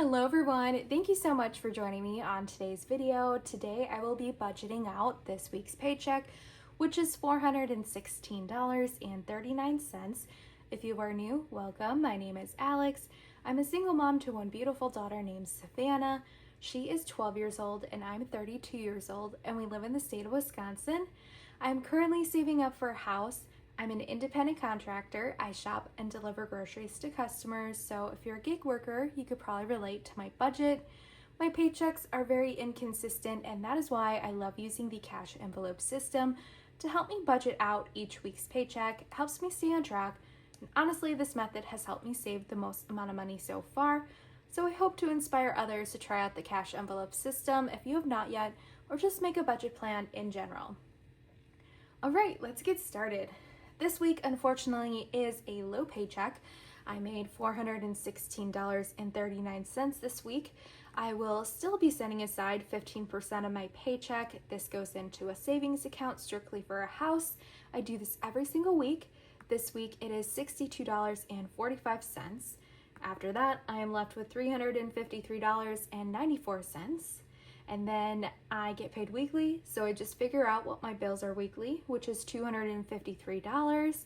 Hello everyone, thank you so much for joining me on today's video. Today I will be budgeting out this week's paycheck, which is $416.39. If you are new, welcome. My name is Alex. I'm a single mom to one beautiful daughter named Savannah. She is 12 years old and I'm 32 years old, and we live in the state of Wisconsin. I'm currently saving up for a house. I'm an independent contractor. I shop and deliver groceries to customers, so if you're a gig worker, you could probably relate to my budget. My paychecks are very inconsistent, and that is why I love using the cash envelope system to help me budget out each week's paycheck. It helps me stay on track, and honestly, this method has helped me save the most amount of money so far, so I hope to inspire others to try out the cash envelope system if you have not yet, or just make a budget plan in general. All right, let's get started. This week, unfortunately, is a low paycheck. I made $416.39 this week. I will still be setting aside 15% of my paycheck. This goes into a savings account strictly for a house. I do this every single week. This week, it is $62.45. After that, I am left with $353.94. And then I get paid weekly, so I just figure out what my bills are weekly, which is $253.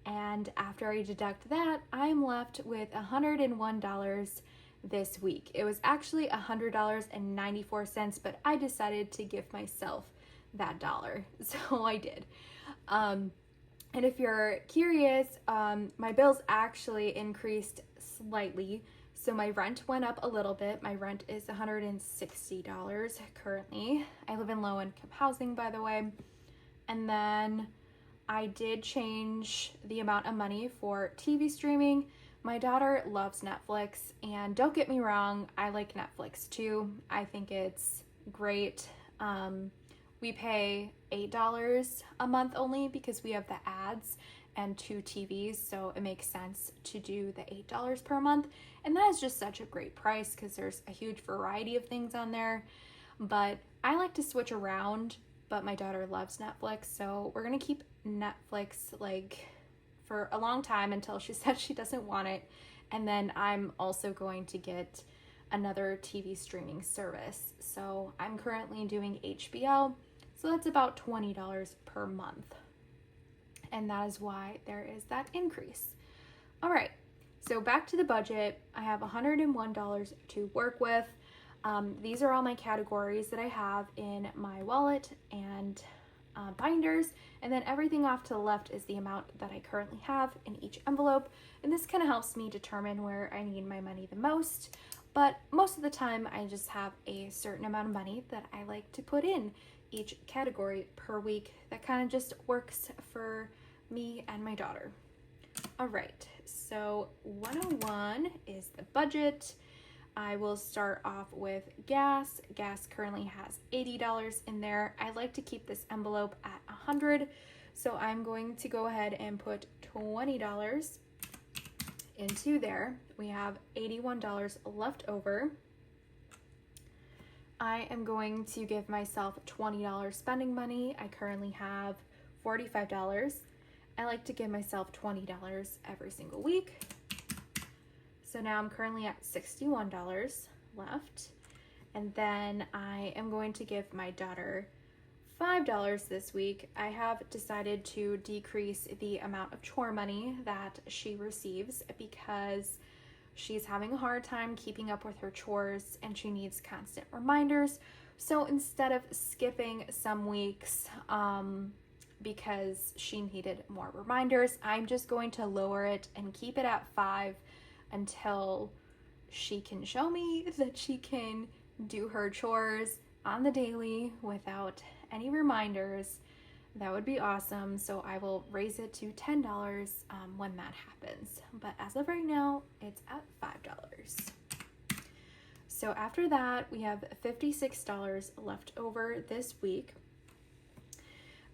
And after I deduct that, I'm left with $101 this week. It was actually $100.94, but I decided to give myself that dollar, so I did. And if you're curious, my bills actually increased slightly. So my rent went up a little bit. My rent is $160 currently. I live in low-income housing, by the way. And then I did change the amount of money for TV streaming. My daughter loves Netflix, and don't get me wrong, I like Netflix too. I think it's great. We pay $8 a month only because we have the ads and 2 TVs, so it makes sense to do the $8 per month. And that is just such a great price because there's a huge variety of things on there. But I like to switch around, but my daughter loves Netflix, so we're gonna keep Netflix like for a long time until she says she doesn't want it. And then I'm also going to get another TV streaming service. So I'm currently doing HBO, so that's about $20 per month. And that is why there is that increase. All right, so back to the budget. I have $101 to work with. These are all my categories that I have in my wallet and binders, and then everything off to the left is the amount that I currently have in each envelope, and this kind of helps me determine where I need my money the most. But most of the time I just have a certain amount of money that I like to put in each category per week. That kind of just works for me and my daughter. All right, so 101 is the budget. I will start off with gas. Gas currently has $80 in there. I like to keep this envelope at $100, so I'm going to go ahead and put $20 into there. We have $81 left over. I am going to give myself $20 spending money. I currently have $45. I like to give myself $20 every single week. So now I'm currently at $61 left. And then I am going to give my daughter $5 this week. I have decided to decrease the amount of chore money that she receives because she's having a hard time keeping up with her chores and she needs constant reminders. So instead of skipping some weeks, because she needed more reminders, I'm just going to lower it and keep it at 5 until she can show me that she can do her chores on the daily without any reminders. That would be awesome. So I will raise it to $10 when that happens. But as of right now, it's at $5. So after that, we have $56 left over this week.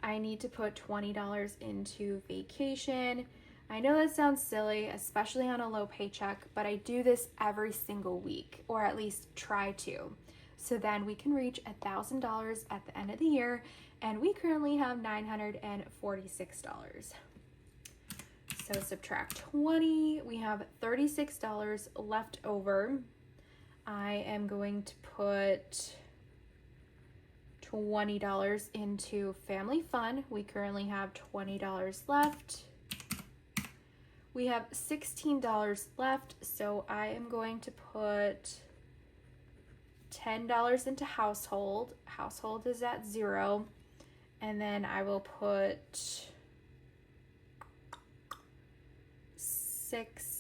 I need to put $20 into vacation. I know that sounds silly, especially on a low paycheck, but I do this every single week, or at least try to. So then we can reach $1,000 at the end of the year, and we currently have $946. So subtract 20, we have $36 left over. I am going to put $20 into family fun. We currently have $20 left. We have $16 left, so I am going to put $10 into household. Household is at 0. And then I will put 6.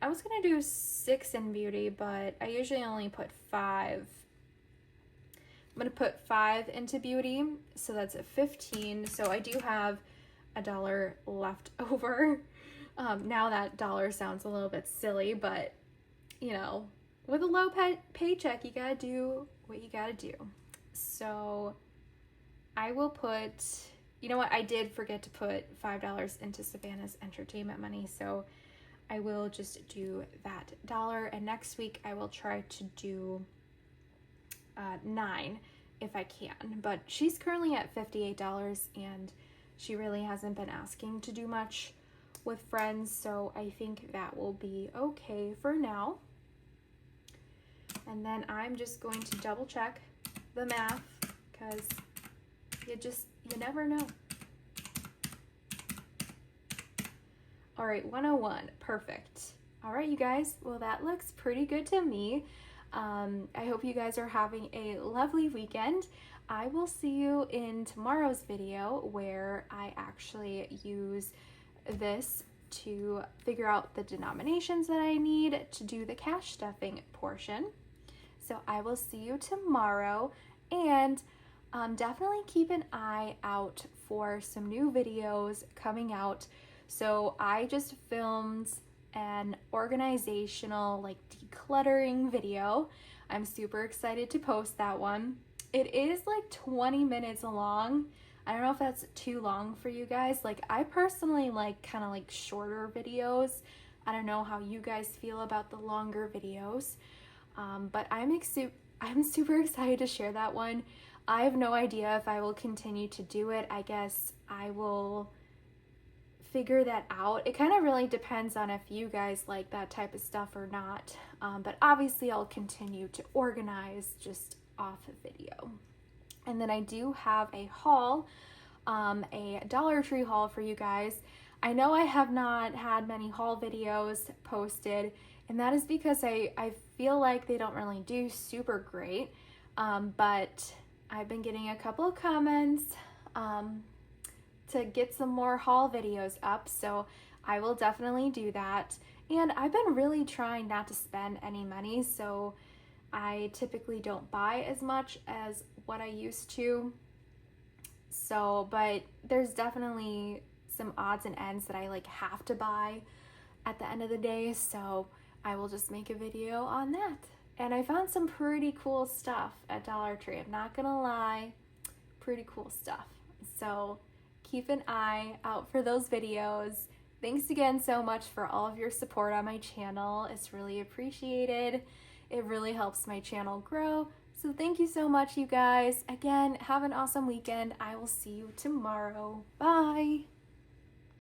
I was gonna do 6 in beauty, but I usually only put 5. I'm gonna put 5 into beauty, so that's a 15. So I do have $1 left over. Now that dollar sounds a little bit silly, but you know, with a low paycheck, you gotta do what you gotta do. So I will put, you know what, I did forget to put $5 into Savannah's entertainment money, so I will just do that dollar, and next week I will try to do 9 if I can, but she's currently at $58 and she really hasn't been asking to do much with friends, so I think that will be okay for now. And then I'm just going to double check the math because you never know. All right, 101, perfect. All right, you guys, well, that looks pretty good to me. I hope you guys are having a lovely weekend. I will see you in tomorrow's video where I actually use this to figure out the denominations that I need to do the cash stuffing portion. So I will see you tomorrow, and definitely keep an eye out for some new videos coming out. So I just filmed an organizational, like, decluttering video. I'm super excited to post that one. It is like 20 minutes long. I don't know if that's too long for you guys. Like, I personally like kind of like shorter videos. I don't know how you guys feel about the longer videos, but I'm super excited to share that one. I have no idea if I will continue to do it. I guess I will figure that out. It kind of really depends on if you guys like that type of stuff or not, but obviously I'll continue to organize just off of video. And then I do have a haul, a Dollar Tree haul for you guys. I know I have not had many haul videos posted, and that is because I feel like they don't really do super great, but I've been getting a couple of comments to get some more haul videos up, so I will definitely do that. And I've been really trying not to spend any money, so I typically don't buy as much as what I used to. So, but there's definitely some odds and ends that I like have to buy at the end of the day, so I will just make a video on that. And I found some pretty cool stuff at Dollar Tree. I'm not gonna lie, pretty cool stuff. So keep an eye out for those videos. Thanks again so much for all of your support on my channel. It's really appreciated. It really helps my channel grow. So thank you so much, you guys. Again, have an awesome weekend. I will see you tomorrow. Bye.